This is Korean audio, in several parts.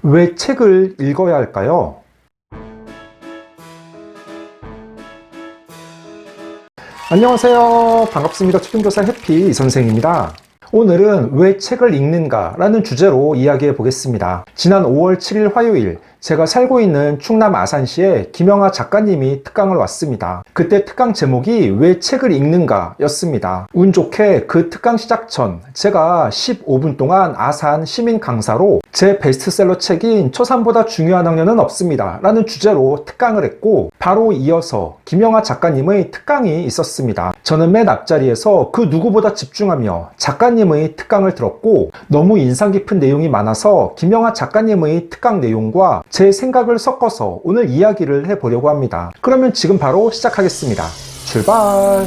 왜 책을 읽어야 할까요? 안녕하세요. 반갑습니다. 초등교사 해피 이선생입니다. 오늘은 왜 책을 읽는가 라는 주제로 이야기해 보겠습니다. 지난 5월 7일 화요일 제가 살고 있는 충남 아산시에 김영하 작가님이 특강을 왔습니다. 그때 특강 제목이 왜 책을 읽는가 였습니다. 운 좋게 그 특강 시작 전 제가 15분 동안 아산 시민 강사로 제 베스트셀러 책인 초산보다 중요한 학년은 없습니다 라는 주제로 특강을 했고, 바로 이어서 김영하 작가님의 특강이 있었습니다. 저는 맨 앞자리에서 그 누구보다 집중하며 작가님의 특강을 들었고, 너무 인상 깊은 내용이 많아서 김영하 작가님의 특강 내용과 제 생각을 섞어서 오늘 이야기를 해보려고 합니다. 그러면 지금 바로 시작하겠습니다. 출발!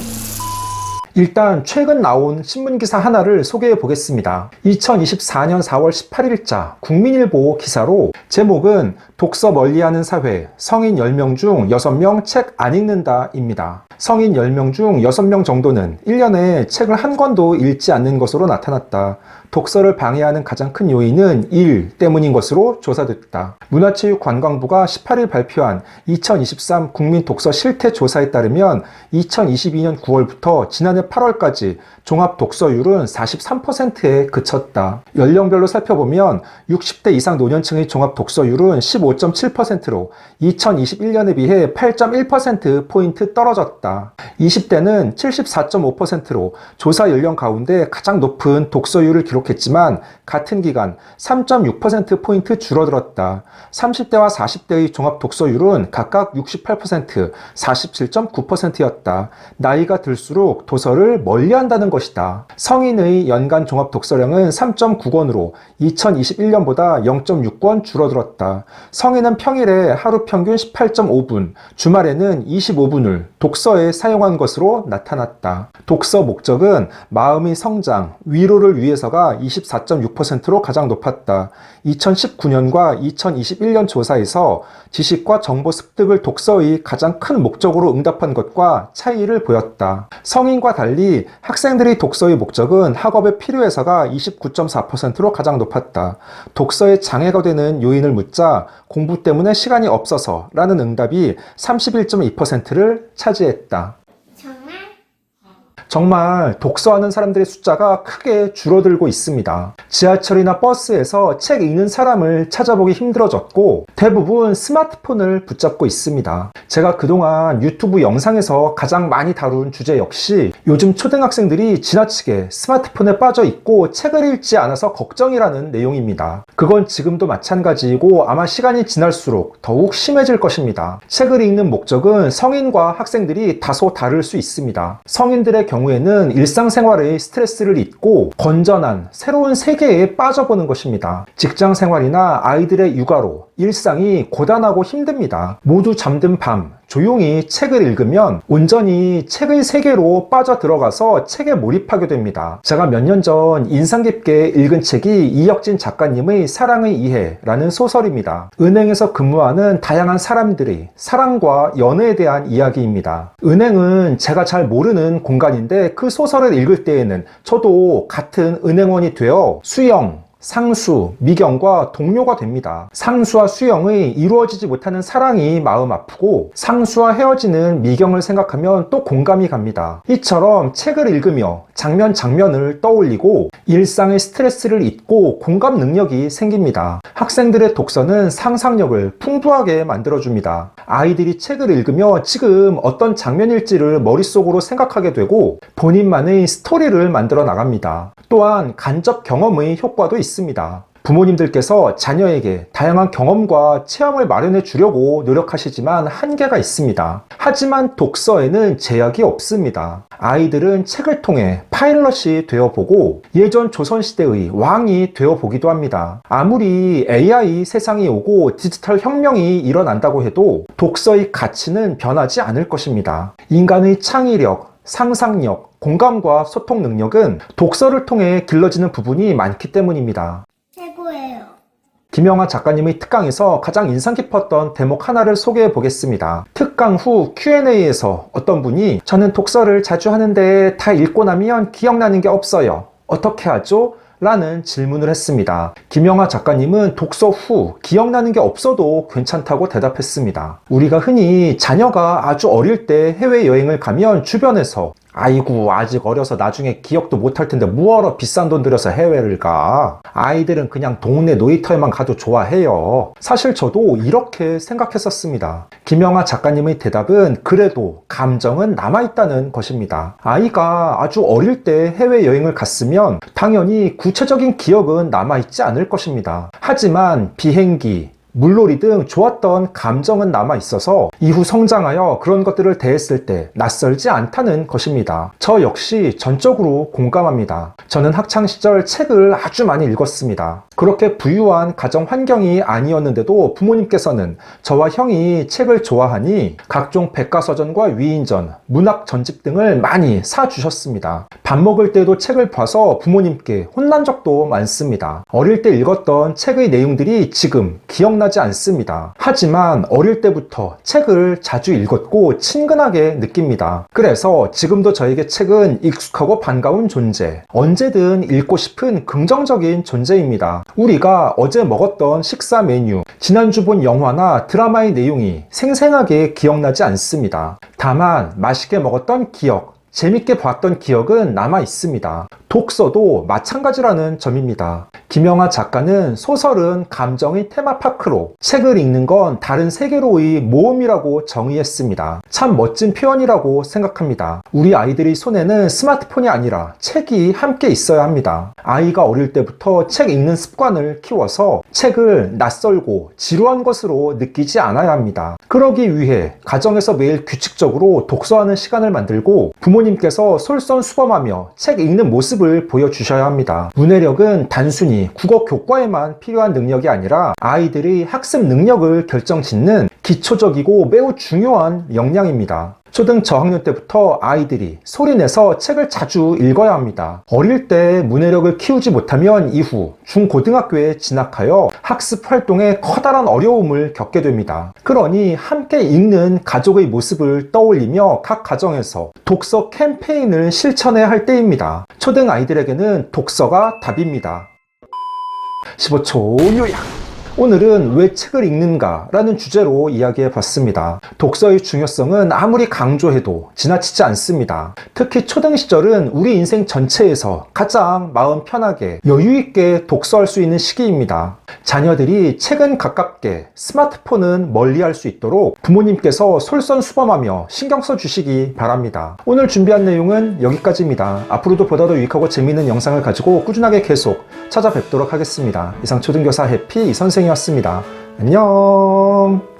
일단 최근 나온 신문기사 하나를 소개해 보겠습니다. 2024년 4월 18일자 국민일보 기사로 제목은 독서 멀리하는 사회, 성인 10명 중 6명 책 안 읽는다 입니다. 성인 10명 중 6명 정도는 1년에 책을 한 권도 읽지 않는 것으로 나타났다. 독서를 방해하는 가장 큰 요인은 일 때문인 것으로 조사됐다. 문화체육관광부가 18일 발표한 2023 국민 독서 실태 조사에 따르면 2022년 9월부터 지난해 8월까지 종합 독서율은 43%에 그쳤다. 연령별로 살펴보면 60대 이상 노년층의 종합 독서율은 15.7%로 2021년에 비해 8.1%포인트 떨어졌다. 20대는 74.5%로 조사 연령 가운데 가장 높은 독서율을 기록했지만 같은 기간 3.6%포인트 줄어들었다. 30대와 40대의 종합 독서율은 각각 68%, 47.9%였다. 나이가 들수록 도서를 멀리한다는 것이다. 성인의 연간 종합 독서량은 3.9권으로 2021년보다 0.6권 줄어들었다. 성인은 평일에 하루 평균 18.5분, 주말에는 25분을 독서에 사용한 것으로 나타났다. 독서 목적은 마음의 성장, 위로를 위해서가 24.6%로 가장 높았다. 2019년과 2021년 조사에서 지식과 정보 습득을 독서의 가장 큰 목적으로 응답한 것과 차이를 보였다. 성인과 달리 학생들의 독서의 목적은 학업에 필요해서가 29.4%로 가장 높았다. 독서에 장애가 되는 요인을 묻자 공부 때문에 시간이 없어서 라는 응답이 31.2%를 차지했다. 정말 독서하는 사람들의 숫자가 크게 줄어들고 있습니다. 지하철이나 버스에서 책 읽는 사람을 찾아보기 힘들어졌고 대부분 스마트폰을 붙잡고 있습니다. 제가 그동안 유튜브 영상에서 가장 많이 다룬 주제 역시 요즘 초등학생들이 지나치게 스마트폰에 빠져 있고 책을 읽지 않아서 걱정이라는 내용입니다. 그건 지금도 마찬가지이고 아마 시간이 지날수록 더욱 심해질 것입니다. 책을 읽는 목적은 성인과 학생들이 다소 다를 수 있습니다. 성인들의 경우에는 일상생활의 스트레스를 잊고 건전한 새로운 세계에 빠져보는 것입니다. 직장생활이나 아이들의 육아로 일상이 고단하고 힘듭니다. 모두 잠든 밤 조용히 책을 읽으면 온전히 책의 세계로 빠져들어가서 책에 몰입하게 됩니다. 제가 몇 년 전 인상 깊게 읽은 책이 이혁진 작가님의 사랑의 이해라는 소설입니다. 은행에서 근무하는 다양한 사람들의 사랑과 연애에 대한 이야기입니다. 은행은 제가 잘 모르는 공간인데 그 소설을 읽을 때에는 저도 같은 은행원이 되어 수영, 상수, 미경과 동료가 됩니다. 상수와 수영의 이루어지지 못하는 사랑이 마음 아프고 상수와 헤어지는 미경을 생각하면 또 공감이 갑니다. 이처럼 책을 읽으며 장면 장면을 떠올리고 일상의 스트레스를 잊고 공감 능력이 생깁니다. 학생들의 독서는 상상력을 풍부하게 만들어줍니다. 아이들이 책을 읽으며 지금 어떤 장면일지를 머릿속으로 생각하게 되고 본인만의 스토리를 만들어 나갑니다. 또한 간접 경험의 효과도 있습니다. 부모님들께서 자녀에게 다양한 경험과 체험을 마련해 주려고 노력하시지만 한계가 있습니다. 하지만 독서에는 제약이 없습니다. 아이들은 책을 통해 파일럿이 되어보고 예전 조선시대의 왕이 되어보기도 합니다. 아무리 AI 세상이 오고 디지털 혁명이 일어난다고 해도 독서의 가치는 변하지 않을 것입니다. 인간의 창의력, 상상력, 공감과 소통 능력은 독서를 통해 길러지는 부분이 많기 때문입니다. 최고예요. 김영하 작가님의 특강에서 가장 인상 깊었던 대목 하나를 소개해 보겠습니다. 특강 후 Q&A에서 어떤 분이 저는 독서를 자주 하는데 다 읽고 나면 기억나는 게 없어요. 어떻게 하죠? 라는 질문을 했습니다. 김영하 작가님은 독서 후 기억나는 게 없어도 괜찮다고 대답했습니다. 우리가 흔히 자녀가 아주 어릴 때 해외여행을 가면 주변에서 아이고 아직 어려서 나중에 기억도 못할 텐데 뭐하러 비싼 돈 들여서 해외를 가. 아이들은 그냥 동네 놀이터에만 가도 좋아해요. 사실 저도 이렇게 생각했었습니다. 김영하 작가님의 대답은 그래도 감정은 남아있다는 것입니다. 아이가 아주 어릴 때 해외여행을 갔으면 당연히 구체적인 기억은 남아있지 않을 것입니다. 하지만 비행기, 물놀이 등 좋았던 감정은 남아있어서 이후 성장하여 그런 것들을 대했을 때 낯설지 않다는 것입니다. 저 역시 전적으로 공감합니다. 저는 학창시절 책을 아주 많이 읽었습니다. 그렇게 부유한 가정 환경이 아니었는데도 부모님께서는 저와 형이 책을 좋아하니 각종 백과사전과 위인전, 문학 전집 등을 많이 사주셨습니다. 밥 먹을 때도 책을 봐서 부모님께 혼난 적도 많습니다. 어릴 때 읽었던 책의 내용들이 지금 기억나지 않습니다. 하지만 어릴 때부터 책을 자주 읽었고 친근하게 느낍니다. 그래서 지금도 저에게 책은 익숙하고 반가운 존재, 언제든 읽고 싶은 긍정적인 존재입니다. 우리가 어제 먹었던 식사 메뉴, 지난주 본 영화나 드라마의 내용이 생생하게 기억나지 않습니다. 다만 맛있게 먹었던 기억, 재밌게 봤던 기억은 남아 있습니다. 독서도 마찬가지라는 점입니다. 김영하 작가는 소설은 감정의 테마파크로, 책을 읽는 건 다른 세계로의 모험이라고 정의했습니다. 참 멋진 표현이라고 생각합니다. 우리 아이들의 손에는 스마트폰이 아니라 책이 함께 있어야 합니다. 아이가 어릴 때부터 책 읽는 습관을 키워서 책을 낯설고 지루한 것으로 느끼지 않아야 합니다. 그러기 위해 가정에서 매일 규칙적으로 독서하는 시간을 만들고 부모님께서 솔선수범하며 책 읽는 모습을 보여주셔야 합니다. 문해력은 단순히 국어 교과에만 필요한 능력이 아니라 아이들의 학습 능력을 결정짓는 기초적이고 매우 중요한 역량입니다. 초등 저학년 때부터 아이들이 소리내서 책을 자주 읽어야 합니다. 어릴 때 문해력을 키우지 못하면 이후 중고등학교에 진학하여 학습 활동에 커다란 어려움을 겪게 됩니다. 그러니 함께 읽는 가족의 모습을 떠올리며 각 가정에서 독서 캠페인을 실천해야 할 때입니다. 초등 아이들에게는 독서가 답입니다. 15초 요약! 오늘은 왜 책을 읽는가 라는 주제로 이야기해 봤습니다. 독서의 중요성은 아무리 강조해도 지나치지 않습니다. 특히 초등 시절은 우리 인생 전체에서 가장 마음 편하게 여유있게 독서할 수 있는 시기입니다. 자녀들이 책은 가깝게, 스마트폰은 멀리할 수 있도록 부모님께서 솔선수범하며 신경 써주시기 바랍니다. 오늘 준비한 내용은 여기까지입니다. 앞으로도 보다 더 유익하고 재미있는 영상을 가지고 꾸준하게 계속 찾아뵙도록 하겠습니다. 이상 초등교사 해피 이선생이었습니다. 안녕.